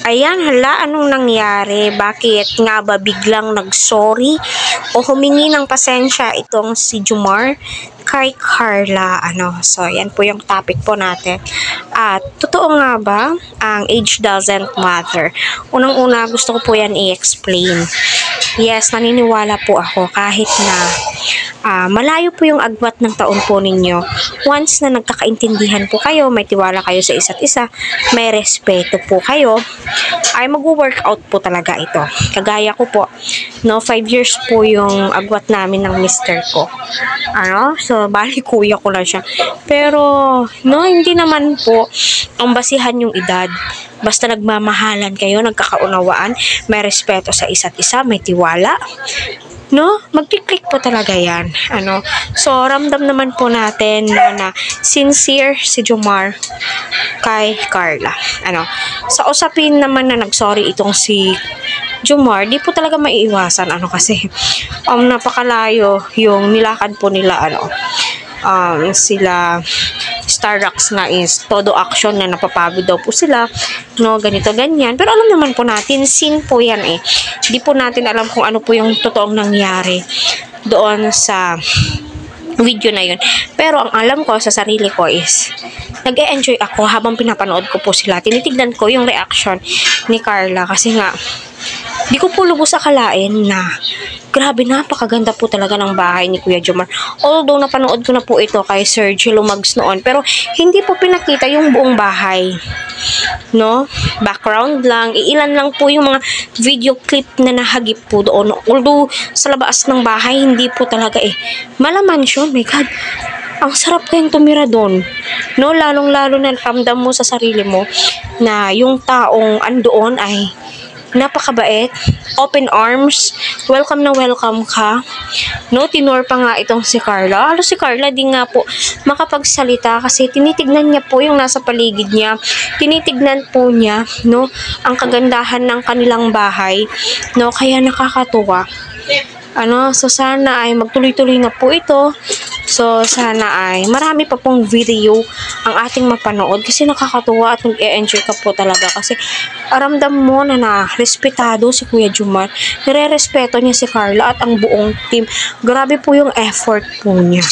Ayan, hala, anong nangyari? Bakit nga ba biglang nag-sorry o humingi ng pasensya itong si Jomar kay Carla? So, yan po yung topic po natin. At, totoo nga ba ang age doesn't matter? Unang-una, gusto ko po yan i-explain. Yes, naniniwala po ako kahit na malayo po yung agwat ng taon po ninyo. Once na nagkakaintindihan po kayo, may tiwala kayo sa isa't isa, may respeto po kayo, ay mag-workout po talaga ito. Kagaya ko po, 5 years po yung agwat namin ng mister ko. So, bali kuya ko lang siya. Pero, hindi naman po ang basihan yung edad. Basta nagmamahalan kayo, nagkakaunawaan, may respeto sa isa't isa, may tiwala. Magkiklik po talaga yan. So, ramdam naman po natin na sincere si Jomar kay Carla. Sa usapin naman na nagsorry itong si Jomar, di po talaga maiiwasan. Kasi, napakalayo yung nilakad po nila, sila Starrocks nga is todo action na napapagod daw po sila, ganito, ganyan. Pero alam naman po natin, scene po yan Di po natin alam kung ano po yung totoong nangyari doon sa video na yun. Pero ang alam ko sa sarili ko is, nag-e-enjoy ako habang pinapanood ko po sila. Tinitignan ko yung reaction ni Carla kasi nga, di ko po lubos akalain na grabe, napakaganda po talaga ng bahay ni Kuya Jomar. Although, napanood ko na po ito kay Sergio Lumags noon. Pero, hindi po pinakita yung buong bahay. Background lang. Ilan lang po yung mga video clip na nahagip po doon. Although, sa labas ng bahay, hindi po talaga malaman siya. My God, ang sarap kayong tumira doon. Lalong-lalo na ramdam mo sa sarili mo na yung taong andoon ay napakabait, open arms, welcome na welcome ka. Tinor pa nga itong si Carla. Si Carla di nga po makapagsalita kasi tinitignan niya po yung nasa paligid niya. Tinitignan po niya, ang kagandahan ng kanilang bahay, kaya nakakatuwa. So sana ay magtuloy-tuloy na po ito. So sana ay marami pa pong video ang ating mapanood kasi nakakatuwa at nag-e-enjoy ka po talaga kasi aramdam mo na respetado si Kuya Jomar. Nire-respeto niya si Carla at ang buong team. Grabe po yung effort po niya.